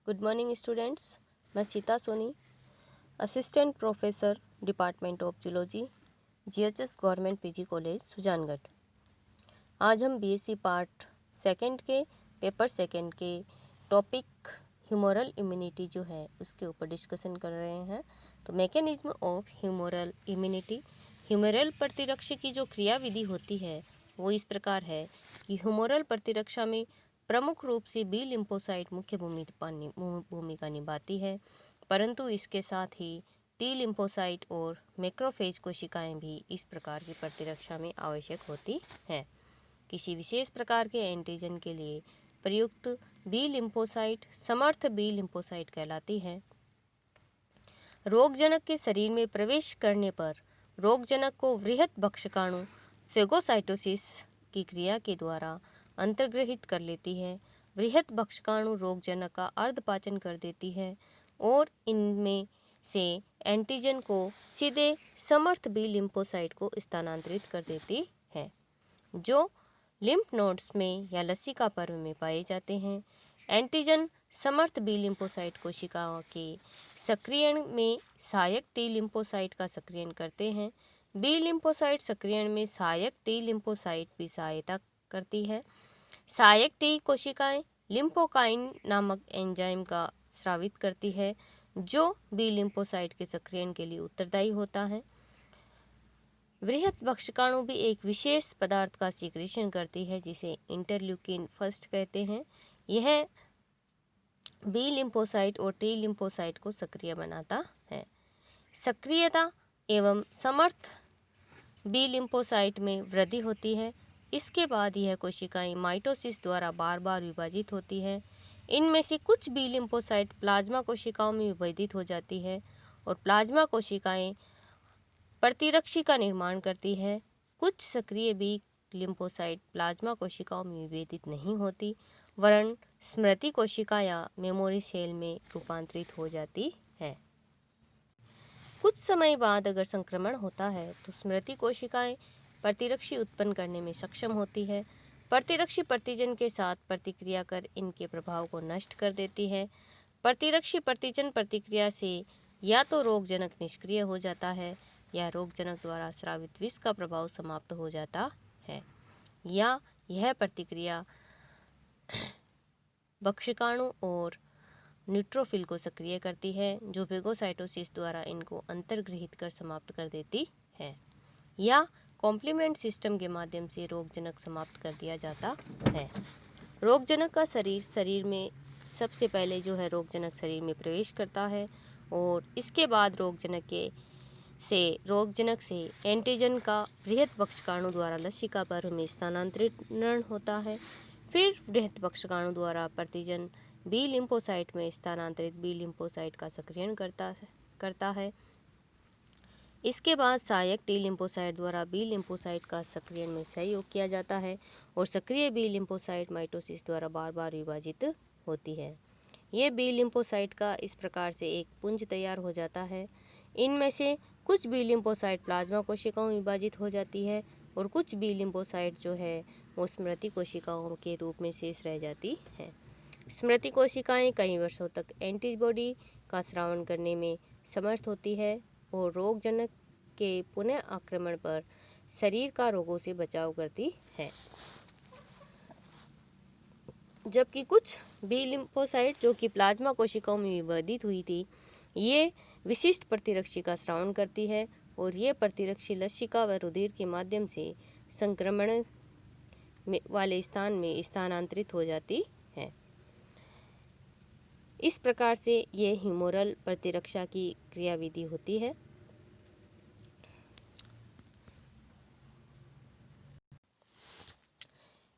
Good morning students. मैं Sita Soni, assistant professor department of zoology, GHS government PG college Sujangarh. आज हम BSc part second के paper second के topic humoral immunity जो है उसके ऊपर डिस्कशन कर रहे हैं। तो mechanism of humoral immunity, humoral प्रतिरक्षा की जो क्रियाविधि होती है वो इस प्रकार है कि ह्यूमरल प्रतिरक्षा में प्रमुख रूप से बी लिम्फोसाइट मुख्य भूमिका निभाती है, परंतु इसके साथ ही टी लिम्फोसाइट और मैक्रोफेज कोशिकाएं भी इस प्रकार की प्रतिरक्षा में आवश्यक होती हैं। किसी विशेष प्रकार के एंटीजन के लिए प्रयुक्त बी लिम्फोसाइट समर्थ बी लिम्फोसाइट कहलाती है। रोगजनक के शरीर में प्रवेश करने पर रोगजनक को वृहत भक्षकाणु फेगोसाइटोसिस की क्रिया के द्वारा अंतर्ग्रहित कर लेती है। वृहत भक्षकाणु रोगजनक का अर्धपाचन कर देती है और इनमें से एंटीजन को सीधे समर्थ बी लिम्फोसाइट को स्थानांतरित कर देती है, जो लिम्फ नोड्स में या लसिका पर्व में पाए जाते हैं। एंटीजन समर्थ बी लिम्फोसाइट कोशिकाओं के सक्रियण में सहायक टी लिम्फोसाइट का सक्रियण करते हैं। बी लिम्फोसाइट सक्रियण में सहायक टी लिम्फोसाइट भी सहायता करती है। सहायक टी कोशिकाएं लिम्फोकाइन नामक एंजाइम का स्रावित करती है, जो बी लिम्फोसाइट के सक्रियण के लिए उत्तरदायी होता है। वृहत भक्षकाणु भी एक विशेष पदार्थ का सीक्रेशन करती है जिसे इंटरल्यूकिन फर्स्ट कहते हैं। यह बी लिम्फोसाइट और टी लिम्फोसाइट को सक्रिय बनाता है। सक्रियता एवं समर्थ बी लिम्फोसाइट में वृद्धि होती है। इसके बाद यह कोशिकाएं माइटोसिस द्वारा बार बार विभाजित होती है। इनमें से कुछ बी लिम्फोसाइट प्लाज्मा कोशिकाओं में विभेदित हो जाती है और प्लाज्मा कोशिकाएं प्रतिरक्षी का निर्माण करती है। कुछ सक्रिय बी लिम्फोसाइट प्लाज्मा कोशिकाओं में विभेदित नहीं होती, वरन स्मृति कोशिका या मेमोरी सेल में रूपांतरित हो जाती है। कुछ समय बाद अगर संक्रमण होता है तो स्मृति कोशिकाएं प्रतिरक्षी उत्पन्न करने में सक्षम होती है। प्रतिरक्षी प्रतिजन के साथ प्रतिक्रिया कर इनके प्रभाव को नष्ट कर देती है। प्रतिरक्षी प्रतिजन प्रतिक्रिया से या तो रोगजनक निष्क्रिय हो जाता है या रोगजनक द्वारा स्रावित विष का प्रभाव समाप्त हो जाता है, या यह प्रतिक्रिया भक्षकाणु और न्यूट्रोफिल को सक्रिय करती है, जो फेगोसाइटोसिस द्वारा इनको अंतर्ग्रहित कर समाप्त कर देती है, या कॉम्प्लीमेंट सिस्टम के माध्यम से रोगजनक समाप्त कर दिया जाता है। रोगजनक का शरीर में सबसे पहले जो है रोगजनक शरीर में प्रवेश करता है और इसके बाद रोगजनक से एंटीजन का वृहत भक्षकाणु द्वारा लसिका पर्व में स्थानांतरण होता है। फिर वृहत भक्षकाणु द्वारा प्रतिजन बी लिम्फोसाइट में स्थानांतरित बी लिम्फोसाइट का सक्रियण करता है। इसके बाद सहायक टी लिम्फोसाइट द्वारा बी लिम्फोसाइट का सक्रियण में सहयोग किया जाता है और सक्रिय बी लिम्फोसाइट माइटोसिस द्वारा बार बार विभाजित होती है। ये बी लिम्फोसाइट का इस प्रकार से एक पुंज तैयार हो जाता है। इनमें से कुछ बी लिम्फोसाइट प्लाज्मा कोशिकाओं में विभाजित हो जाती है और कुछ बी लिम्फोसाइट जो है वो स्मृति कोशिकाओं के रूप में शेष रह जाती है। स्मृति कोशिकाएं कई वर्षों तक एंटीबॉडी का स्रावण करने में समर्थ होती है और रोगजनक के पुनः आक्रमण पर शरीर का रोगों से बचाव करती है, जबकि कुछ बी लिम्फोसाइट जो कि प्लाज्मा कोशिकाओं में विभेदित हुई थी, ये विशिष्ट प्रतिरक्षी का स्रावण करती है और ये प्रतिरक्षी लसिका व रुधिर के माध्यम से संक्रमण वाले स्थान में स्थानांतरित हो जाती है। इस प्रकार से ये ह्यूमरल प्रतिरक्षा की क्रियाविधि होती है।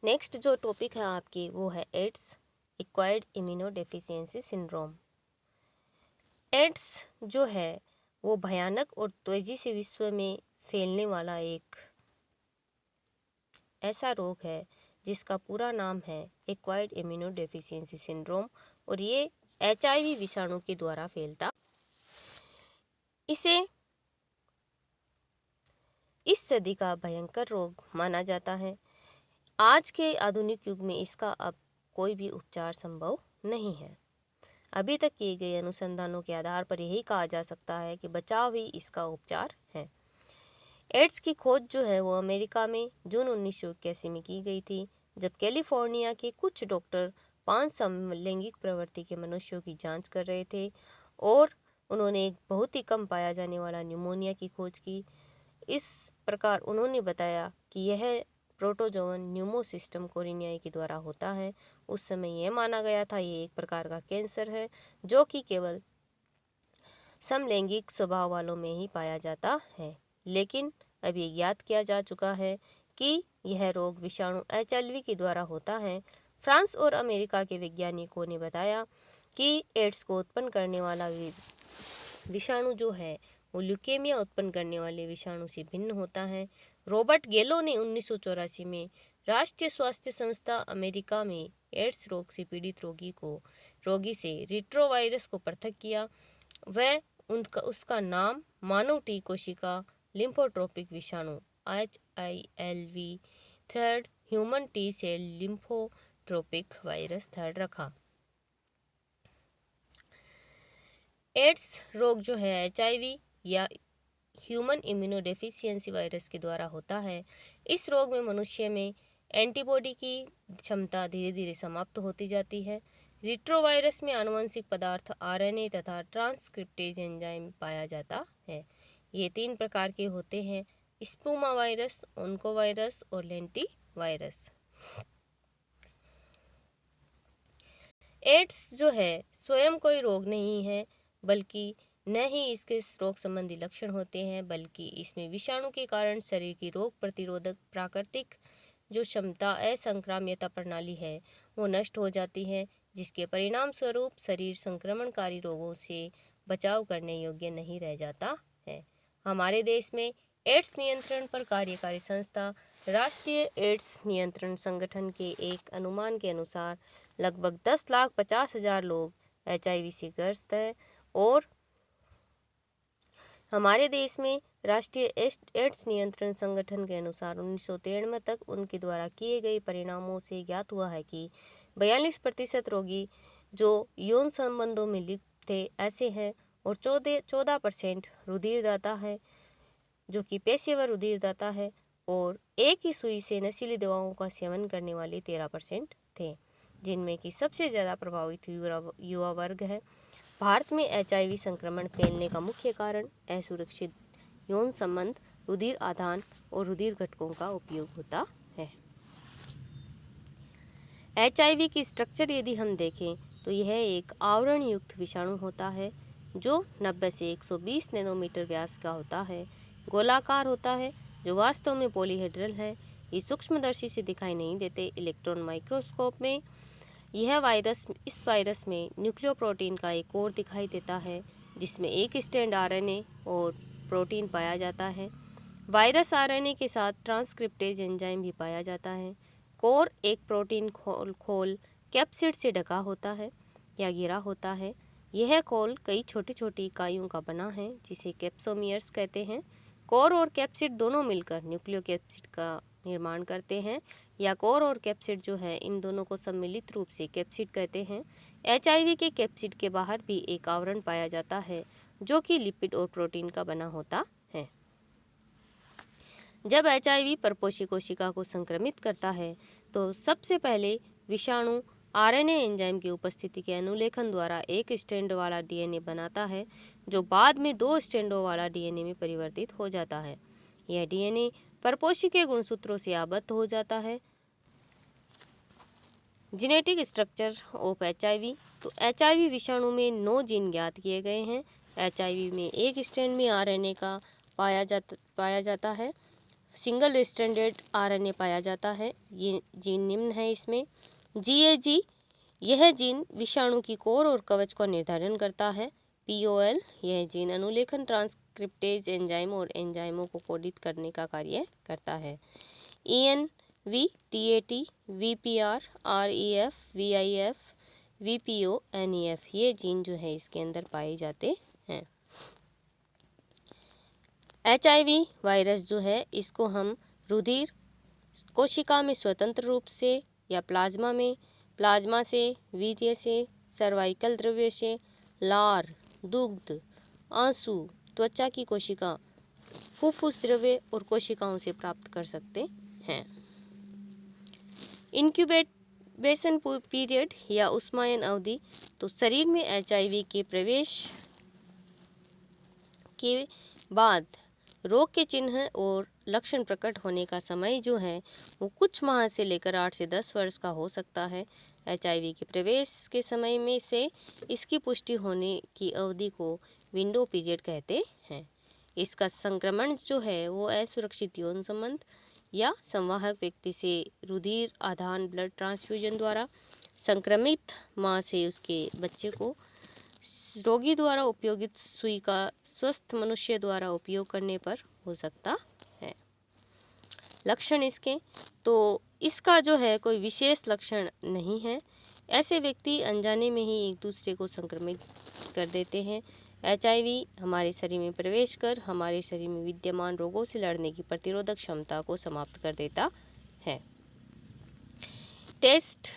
नेक्स्ट जो टॉपिक है आपकी वो है AIDS, acquired immunodeficiency syndrome. AIDS जो है वो भयानक और तेजी से विश्व में फैलने वाला एक ऐसा रोग है जिसका पूरा नाम है एक्वायर्ड इम्यूनोडेफिशिएंसी सिंड्रोम, और ये HIV विषाणु के द्वारा फैलता। इसे इस सदी का भयंकर रोग माना जाता है। आज के आधुनिक युग में इसका अब कोई भी उपचार संभव नहीं है। अभी तक किए गए अनुसंधानों के आधार पर यही कहा जा सकता है कि बचाव ही इसका उपचार है। एड्स की खोज जो है वो अमेरिका में जून 1981 में की गई थी, जब कैलिफोर्निया के कुछ डॉक्टर 5 समलैंगिक प्रवृत्ति के मनुष्यों की जांच कर रहे थे और उन्होंने एक बहुत ही कम पाया जाने वाला न्यूमोनिया की खोज की। इस प्रकार उन्होंने बताया कि यह प्रोटोजोवन न्यूमोसिस्टम कोरिनियाई के द्वारा होता है। उस समय यह माना गया था ये एक प्रकार का कैंसर है जो कि केवल समलैंगिक स्वभाव वालों में ही पाया जाता है, लेकिन अब ये ज्ञात किया जा चुका है कि यह रोग विषाणु HIV के द्वारा होता है। फ्रांस और अमेरिका के वैज्ञानिकों ने बताया कि एड्स को उत्पन्न करने वाला विषाणु जो है वो ल्यूकेमिया उत्पन्न करने वाले विषाणु से भिन्न होता है। रॉबर्ट गेलो ने 1984 में राष्ट्रीय स्वास्थ्य संस्था अमेरिका में एड्स रोग से पीड़ित रोगी से रिट्रोवायरस को पृथक किया। वह उसका नाम मानव टी कोशिका लिम्फोट्रोपिक विषाणु HILV third human T cell lymphotropic virus third रखा। एड्स रोग जो है HIV या ह्यूमन इम्यूनोडेफिशिएंसी वायरस के द्वारा होता है। इस रोग में मनुष्य में एंटीबॉडी की क्षमता धीरे धीरे समाप्त होती जाती है। रिट्रोवायरस में आनुवंशिक पदार्थ RNA तथा ट्रांसक्रिप्टेज एंजाइम पाया जाता है। ये 3 प्रकार के होते हैं: स्पूमा वायरस, ओन्कोवायरस और लेंटी वायरस। एड्स जो है स्वयं कोई रोग नहीं है, बल्कि न ही इसके रोग संबंधी लक्षण होते हैं, बल्कि इसमें विषाणु के कारण शरीर की रोग प्रतिरोधक प्राकृतिक जो क्षमता असंक्राम्यता प्रणाली है वो नष्ट हो जाती है, जिसके परिणाम स्वरूप शरीर संक्रमणकारी रोगों से बचाव करने योग्य नहीं रह जाता है। हमारे देश में एड्स नियंत्रण पर कार्यकारी संस्था राष्ट्रीय एड्स नियंत्रण संगठन के एक अनुमान के अनुसार लगभग 10,50,000 लोग HIV से ग्रस्त हैं और हमारे देश में राष्ट्रीय एड्स नियंत्रण संगठन के अनुसार 1993 तक उनके द्वारा किए गए परिणामों से ज्ञात हुआ है कि 42% रोगी जो यौन संबंधों में लिप्त थे ऐसे हैं और 14% रुधिरदाता है जो कि पेशेवर रुधिरदाता है और एक ही सुई से नशीली दवाओं का सेवन करने वाले 13% थे, जिनमें कि सबसे ज़्यादा प्रभावित युवा वर्ग है। भारत में HIV संक्रमण फैलने का मुख्य कारण असुरक्षित यौन संबंध, रुधिर आदान और रुधिर घटकों का उपयोग होता है। HIV की स्ट्रक्चर यदि हम देखें तो यह एक आवरण युक्त विषाणु होता है जो 90 से 120 नैनोमीटर व्यास का होता है, गोलाकार होता है जो वास्तव में पॉलीहेड्रल है। ये सूक्ष्मदर्शी से दिखाई नहीं देते। इलेक्ट्रॉन माइक्रोस्कोप में इस वायरस में न्यूक्लियोप्रोटीन का एक कोर दिखाई देता है जिसमें एक स्ट्रैंड RNA और प्रोटीन पाया जाता है। वायरस RNA के साथ ट्रांसक्रिप्टेज एंजाइम भी पाया जाता है। कोर एक प्रोटीन खोल कैप्सिड से ढका होता है या घिरा होता है। यह खोल कई छोटी छोटी इकाइयों का बना है जिसे कैप्सोमियर्स कहते हैं। कोर और कैप्सिड दोनों मिलकर न्यूक्लियोकैप्सिड का निर्माण करते हैं या कोर और कैप्सिड जो है इन दोनों को सम्मिलित रूप से कैप्सिड कहते हैं। HIV के कैप्सिड के बाहर भी एक आवरण पाया जाता है जो कि लिपिड और प्रोटीन का बना होता है। जब HIV परपोषी कोशिका को संक्रमित करता है तो सबसे पहले विषाणु RNA एंजाइम की उपस्थिति के अनुलेखन द्वारा एक स्ट्रैंड वाला DNA बनाता है जो बाद में 2 स्ट्रैंडों वाला DNA में परिवर्तित हो जाता है। यह DNA परपोषी के गुणसूत्रों से आबद्ध हो जाता है। Genetic structure of HIV। तो HIV विषाणु में 9 जीन ज्ञात किए गए हैं। HIV में एक स्ट्रैंड में RNA का पाया जाता है। सिंगल स्ट्रैंडेड RNA पाया जाता है। ये जीन निम्न है इसमें GAG, यह जीन विषाणु की कोर और कवच का निर्धारण करता है। POL, यह जीन अनुलेखन ट्रांसक्रिप्टेज एंजाइम और एंजाइमों को कोडित करने का कार्य करता है। ENV, TAT, VPR, REF, VIF, VPO, NEF, ये जीन जो है इसके अंदर पाए जाते हैं। HIV वायरस जो है इसको हम रुधिर कोशिका में स्वतंत्र रूप से या प्लाज्मा से, वीर्य से, सर्वाइकल द्रव्य से लार, दुग्ध, आंसू, त्वचा की कोशिका, फुफ्फुस द्रव्य और कोशिकाओं से प्राप्त कर सकते हैं। इंक्यूबेशन पीरियड या उष्मायन अवधि, तो शरीर में HIV के प्रवेश के बाद रोग के चिन्ह और लक्षण प्रकट होने का समय जो है वो कुछ माह से लेकर 8 से 10 वर्ष का हो सकता है। HIV के प्रवेश के समय में से इसकी पुष्टि होने की अवधि को विंडो पीरियड कहते हैं। इसका संक्रमण जो है वो असुरक्षित यौन संबंध या संवाहक व्यक्ति से रुधिर आदान ब्लड ट्रांसफ्यूजन द्वारा, संक्रमित माँ से उसके बच्चे को, रोगी द्वारा उपयोगित सुई का स्वस्थ मनुष्य द्वारा उपयोग करने पर हो सकता है। लक्षण इसके, तो इसका जो है कोई विशेष लक्षण नहीं है। ऐसे व्यक्ति अनजाने में ही एक दूसरे को संक्रमित कर देते हैं। HIV हमारे शरीर में प्रवेश कर हमारे शरीर में विद्यमान रोगों से लड़ने की प्रतिरोधक क्षमता को समाप्त कर देता है। टेस्ट,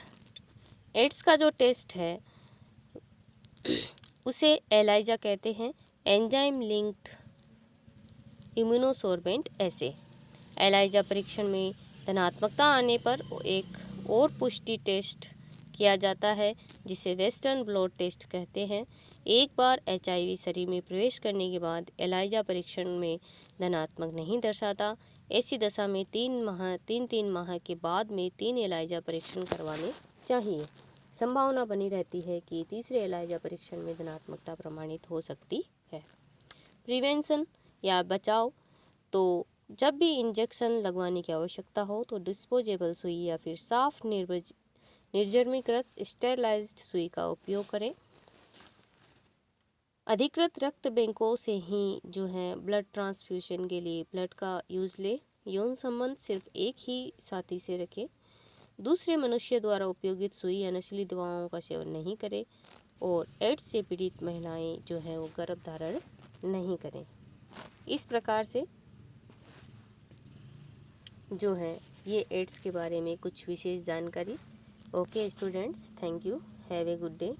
एड्स का जो टेस्ट है उसे एलाइजा कहते हैं, एंजाइम लिंक्ड इम्यूनोसोर्बेंट ऐसे। एलाइजा परीक्षण में धनात्मकता आने पर एक और पुष्टि टेस्ट किया जाता है जिसे वेस्टर्न ब्लॉट टेस्ट कहते हैं। एक बार HIV शरीर में प्रवेश करने के बाद एलाइजा परीक्षण में धनात्मक नहीं दर्शाता। ऐसी दशा में 3 माह के बाद में 3 एलाइजा परीक्षण करवाने चाहिए। संभावना बनी रहती है कि तीसरे एलाइजा परीक्षण में धनात्मकता प्रमाणित हो सकती है। प्रिवेंशन या बचाव, तो जब भी इंजेक्शन लगवाने की आवश्यकता हो तो डिस्पोजेबल सुई या फिर साफ निर्जमीकृत स्टेरलाइज्ड सुई का उपयोग करें। अधिकृत रक्त बैंकों से ही जो है ब्लड ट्रांसफ्यूजन के लिए ब्लड का यूज़ ले। यौन संबंध सिर्फ एक ही साथी से रखें। दूसरे मनुष्य द्वारा उपयोगित सुई या नशीली दवाओं का सेवन नहीं करें और एड्स से पीड़ित महिलाएं जो है वो गर्भ धारण नहीं करें। इस प्रकार से जो है ये एड्स के बारे में कुछ विशेष जानकारी। Okay students, thank you, have a good day.